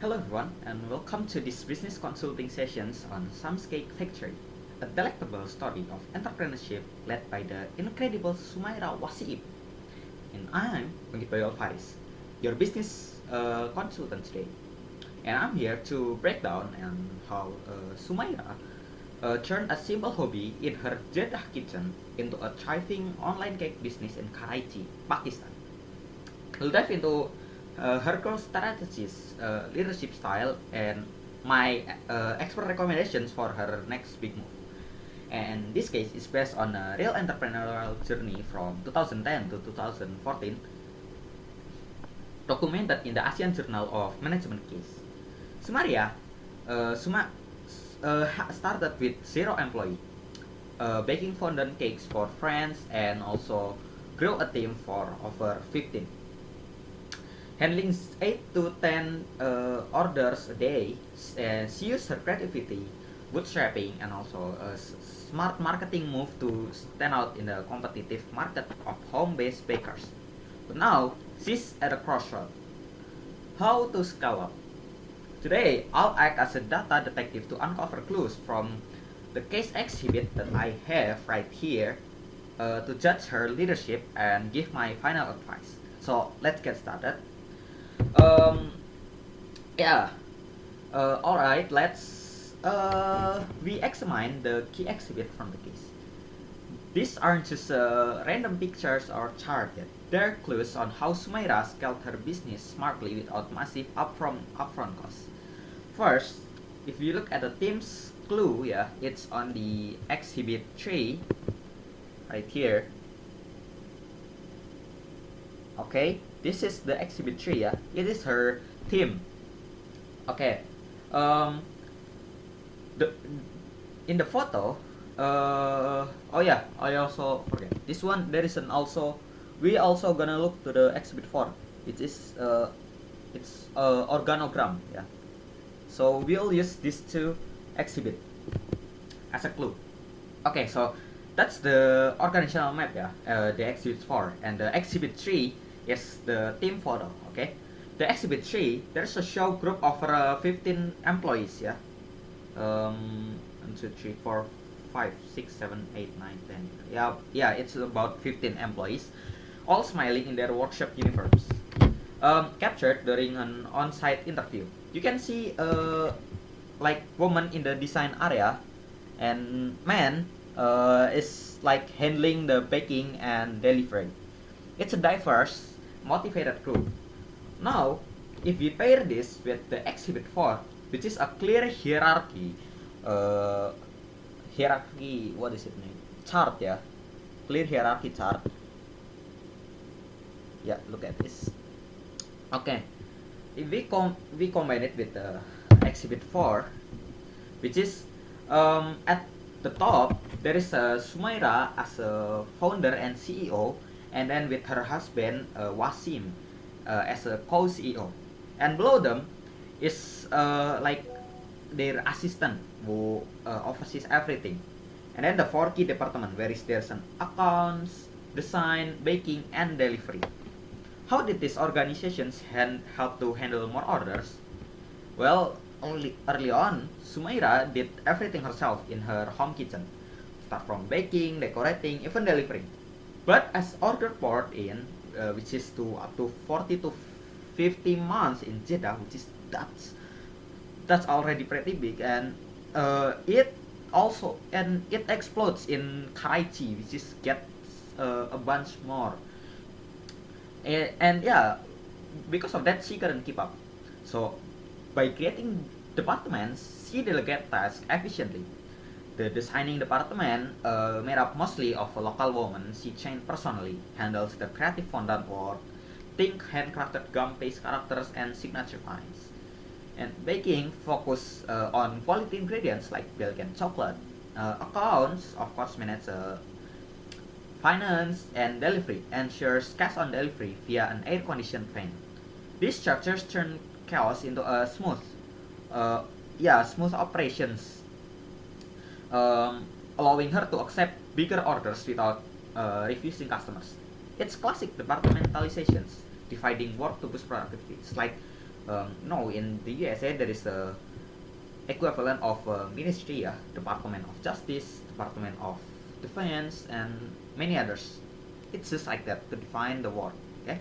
Hello everyone and welcome to this business consulting sessions on Sam's Cake Factory, a delectable story of entrepreneurship led by the incredible Sumaira Wasiib. And I'm Mungitboy Faris, your business consultant today. And I'm here to break down on how Sumaira turned a simple hobby in her Jeddah kitchen into a thriving online cake business in Karachi, Pakistan. We'll dive into her growth strategies, leadership style, and my expert recommendations for her next big move. And this case is based on a real entrepreneurial journey from 2010 to 2014, documented in the ASEAN Journal of Management case. Sumaria Suma started with zero employee, baking fondant cakes for friends, and also grew a team for over 15. Handling 8 to 10 orders a day, she used her creativity, bootstrapping, and also a smart marketing move to stand out in the competitive market of home-based bakers. But now, she's at a crossroad. How to scale up? Today, I'll act as a data detective to uncover clues from the case exhibit that I have right here to judge her leadership and give my final advice. So let's get started. Um, yeah. All right. Let's we examine the key exhibit from the case. These aren't just random pictures or chart yet. They're clues on how Sumaira scaled her business smartly without massive upfront costs. First, if you look at the team's clue, yeah, it's on the exhibit 3 right here. Okay, this is the exhibit 3, yeah. It is her team. Okay. Um the in the photo, oh yeah, I also forget. This one there is an also we also gonna look to the exhibit 4. It is it's organogram, yeah. So we'll use these two exhibit as a clue. Okay, so that's the organizational map, yeah. The exhibit 4 and the exhibit 3 is the team photo. Okay, the exhibit 3 there's a show group of 15 employees, yeah. 1 2 3 4 5 6 7 8 9 10. Yeah, it's about 15 employees all smiling in their workshop uniforms, captured during an on-site interview. You can see like woman in the design area, and man is like handling the baking and delivery. It's a diverse, motivated group. Now, if we pair this with the exhibit 4, which is a clear uh, hierarchy, what is it name? Chart, yeah, clear hierarchy chart. Yeah, look at this. Okay, if we combine it with the exhibit 4, which is at the top there is Sumaira as a founder and CEO, and then with her husband Wasim as a co-CEO, and below them is like their assistant who oversees everything, and then the four key department where is there's an accounts, design, baking, and delivery. How did these organizations help to handle more orders? Well, only early on, Sumaira did everything herself in her home kitchen, start from baking, decorating, even delivering. But as order poured in, which is to up to 40 to 50 months in Jeddah, which is that's already pretty big, and it explodes in Karachi, which is get a bunch more, and yeah, because of that she couldn't keep up. So by creating departments, she delegate tasks efficiently. The designing department, made up mostly of a local woman she trained personally, handles the creative fondant work, think handcrafted gum paste characters and signature lines. And baking focus on quality ingredients like milk and chocolate. Accounts, of course, manage finance and delivery, ensures cash on delivery via an air-conditioned van. These structures turn chaos into a uh, smooth operations, allowing her to accept bigger orders without refusing customers. It's classic departmentalizations, dividing work to boost productivity. It's like No, in the USA there is a equivalent of ministry, yeah, Department of Justice, Department of Defense, and many others. It's just like that to define the war. Okay,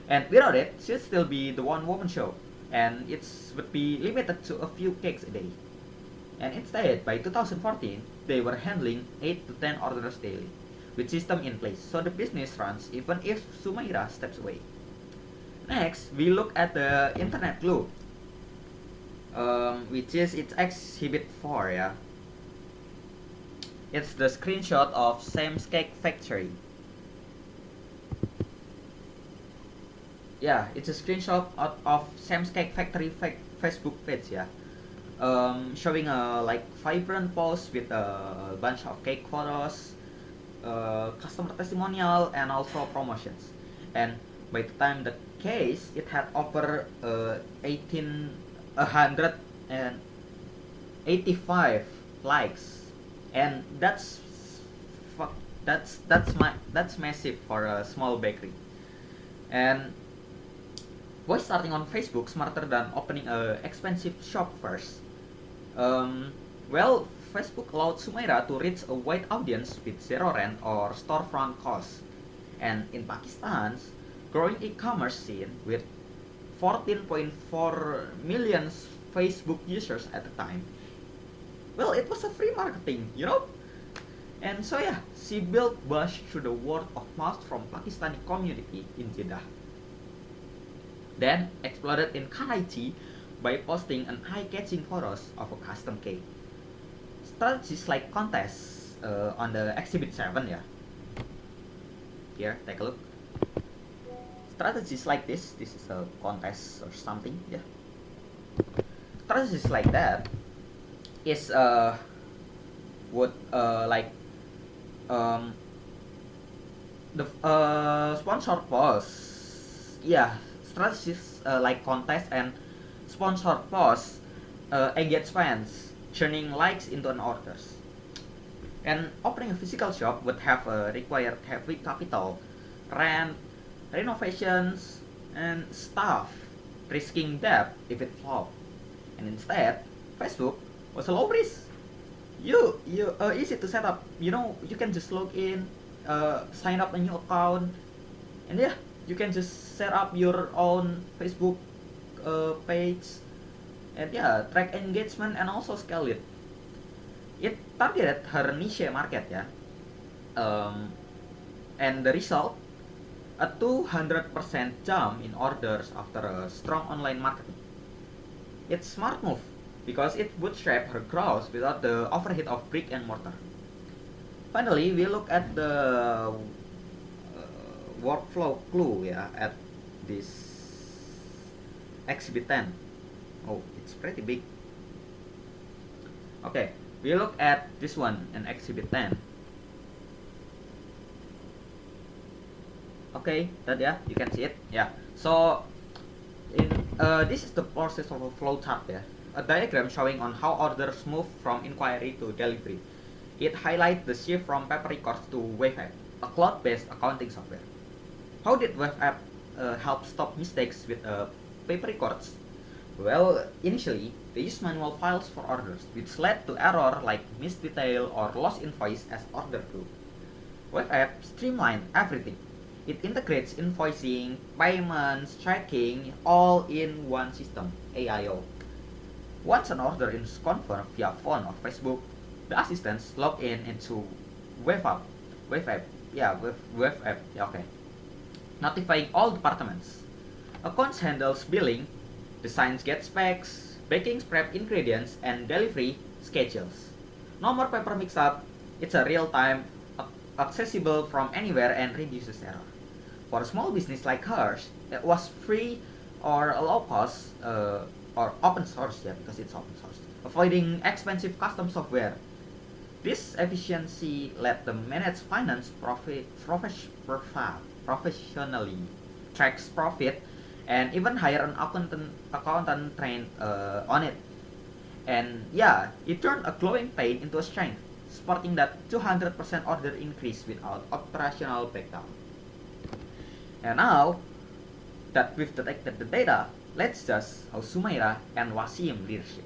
and without it, should still be the one woman show, and it would be limited to a few cakes a day. And instead, by 2014, they were handling 8 to 10 orders daily, with system in place, so the business runs even if Sumaira steps away. Next, we look at the internet glue, which is its exhibit 4. Yeah, it's the screenshot of Sam's Cake Factory. Yeah, it's a screenshot of Sam's Cake Factory Facebook page. Yeah, showing a like vibrant post with a bunch of cake photos, customer testimonial, and also promotions. And by the time the case, it had over 185 likes, and that's massive for a small bakery. And why starting on Facebook smarter than opening a expensive shop first? Well, Facebook allowed Sumaira to reach a wide audience with zero rent or storefront costs. And in Pakistan's growing e-commerce scene with 14.4 million Facebook users at the time, well, it was a free marketing, you know? And so yeah, she built buzz through the word of mouth from Pakistani community in Jeddah. Then exploded in Karachi by posting an eye-catching photos of a custom cake. Strategies like contests on the exhibit 7, yeah. Here, take a look. Strategies like this is a contest or something, yeah. Strategies like that is would like the sponsored posts, yeah. Strategies like contests and sponsored posts engage fans, turning likes into an orders. And opening a physical shop would have required heavy capital, rent, renovations, and staff, risking debt if it flopped. And instead, Facebook was a low risk. You easy to set up. You know, you can just log in, sign up a new account, and yeah, you can just set up your own Facebook page, and yeah, track engagement and also scale it. It targeted her niche market, yeah. And the result, a 200% jump in orders after a strong online marketing. It's smart move because it bootstrapped her growth without the overhead of brick and mortar. Finally, we look at the workflow clue, yeah, at this exhibit 10. Oh, it's pretty big. Okay, we look at this one in exhibit 10. Okay, that, yeah, you can see it. Yeah, so in this is the process of a flow chart, yeah, a diagram showing on how orders move from inquiry to delivery. It highlights the shift from paper records to WaveApp, a cloud-based accounting software. How did WaveApp help stop mistakes with paper records? Well, initially, they used manual files for orders, which led to error like missed detail or lost invoice as order grew. WaveApp streamlined everything. It integrates invoicing, payments, tracking, all in one system, AIO. Once an order is confirmed via phone or Facebook, the assistants log in into WaveApp, WaveApp, yeah, okay, notifying all departments. Accounts handles billing, designs get specs, baking prep ingredients, and delivery schedules. No more paper mix-up. It's a real-time, accessible from anywhere, and reduces error. For a small business like hers, it was free or a low cost or open source, yeah, because it's open source, avoiding expensive custom software. This efficiency let them manage finance professionally, tracks profit, and even hire an accountant trained on it. And yeah, it turned a glowing pain into a strength, supporting that 200% order increase without operational breakdown. And now that we've detected the data, let's discuss how Sumaira and Wasim leadership.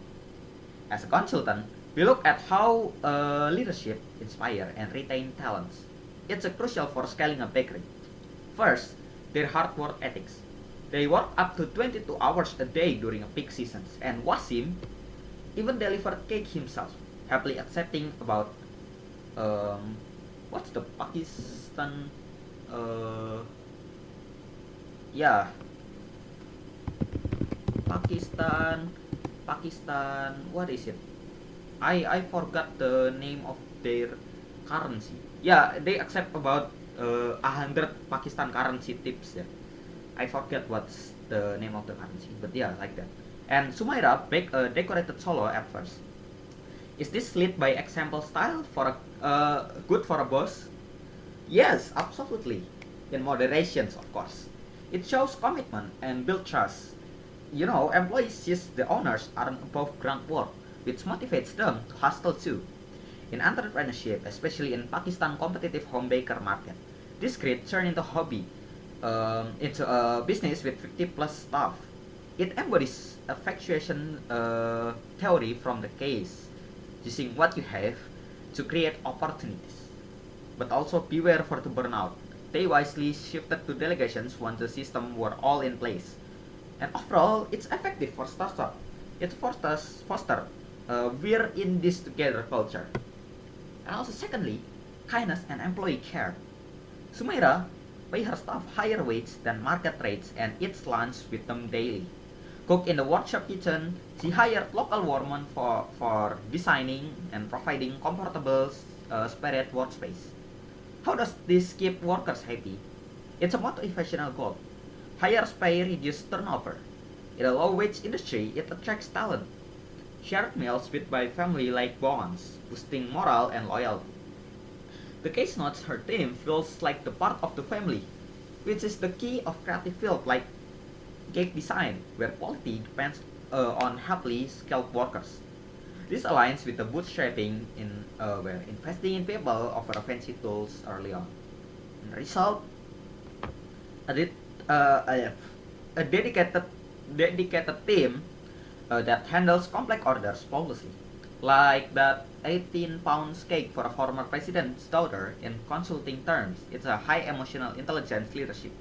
As a consultant, we look at how leadership inspire and retain talents. It's a crucial for scaling a bakery. First, their hard work ethics. They work up to 22 hours a day during a peak seasons, and Wasim even delivered cake himself, happily accepting about um, what's the Pakistan uh, yeah, Pakistan Pakistan, what is it? I forgot the name of their currency. Yeah, they accept about 100 Pakistan currency tips. Yeah, I forget what's the name of the currency, but yeah, like that. And Sumaira baked a decorated solo at first. Is this lead by example style for a good for a boss? Yes, absolutely. In moderations, of course. It shows commitment and build trust. You know, employees see the owners aren't above ground work, which motivates them to hustle too. In entrepreneurship, especially in Pakistan competitive home baker market, this grid turned into hobby, into a business with 50 plus staff. It embodies a fluctuation theory from the case, using what you have to create opportunities. But also beware for the burnout. They wisely shifted to delegations once the system were all in place. And overall, it's effective for startup. It fosters foster we're in this together culture. And also secondly, kindness and employee care. Sumaira pay her staff higher wage than market rates and eats lunch with them daily. Cook in the workshop kitchen, she hired local workmen for designing and providing comfortable spirit workspace. How does this keep workers happy? It's a motivational goal. Higher pay reduces turnover. In a low-wage industry, it attracts talent. Shared meals with by family like bonds, boosting morale and loyalty. The case notes her team feels like the part of the family, which is the key of creative field like cake design, where quality depends on happily skilled workers. This aligns with the bootstrapping in where investing in people over fancy tools early on. In result, a, de- a, a dedicated team that handles complex orders flawlessly, like that 18 pounds cake for a former president's daughter in consulting terms. It's a high emotional intelligence leadership,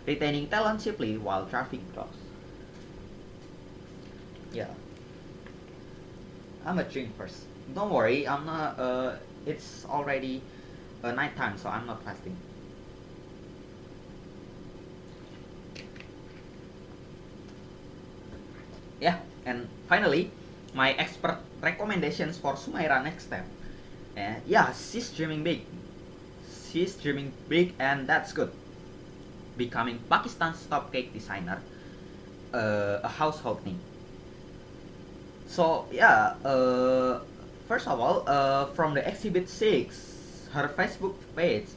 retaining talent cheaply while traffic grows. Yeah, I'm a drink first. Don't worry, I'm not. It's already night time, so I'm not fasting. Yeah, and finally, my expert recommendations for Sumaira next step. Yeah, she's dreaming big. She's dreaming big, and that's good. Becoming Pakistan's top cake designer, a household name. So yeah, first of all, from the exhibit six, her Facebook page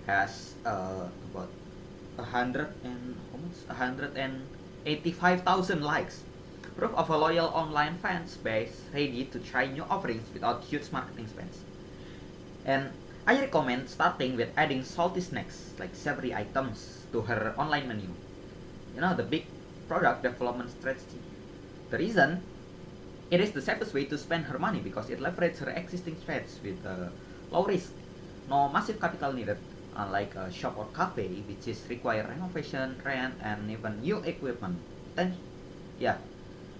has about 185,000 likes. Proof of a loyal online fans base ready to try new offerings without huge marketing spends. And I recommend starting with adding salty snacks like savory items to her online menu. You know, the big product development strategy. The reason it is the safest way to spend her money because it leverages her existing strengths with low risk, no massive capital needed, unlike a shop or cafe, which is require renovation, rent, and even new equipment. Then, yeah,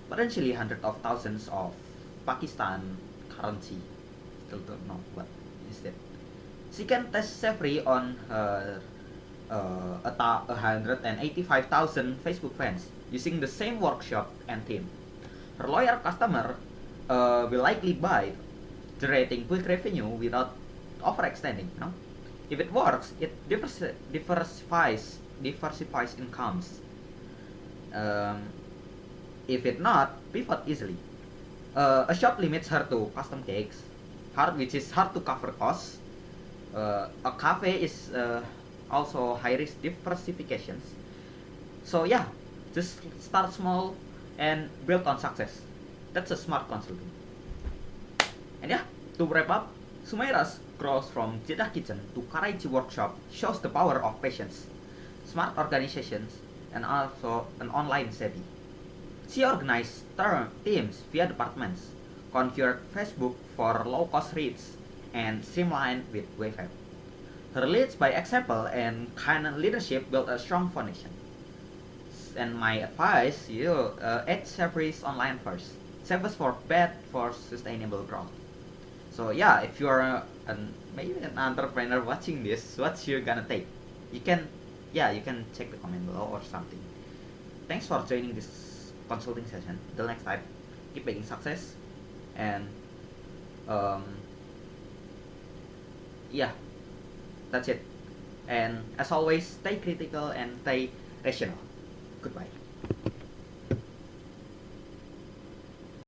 potentially hundreds of thousands of Pakistan currency. Still don't know what is that. She can test safely on her 185,000 Facebook fans using the same workshop and team. Her loyal customer will likely buy, generating quick revenue without overextending. You know, if it works, it diversifies incomes. Um, if it not, pivot easily. A shop limits her to custom cakes, which is hard to cover costs. A cafe is also high risk diversifications. So yeah, just start small and build on success. That's a smart consulting. And yeah, to wrap up, Sumaira's growth from Jeddah Kitchen to Karachi Workshop shows the power of patience, smart organizations, and also an online savvy. She organized teams via departments, configured Facebook for low-cost reach, and streamlined with Wayfair. Her leads by example and kind leadership built a strong foundation. And my advice, add Savory's online first. Save us for bet for sustainable growth. So yeah, if you are maybe an entrepreneur watching this, what's you gonna take? You can, yeah, you can check the comment below or something. Thanks for joining this consulting session. Till next time, keep making success, and um, yeah, that's it. And as always, stay critical and stay rational. Goodbye.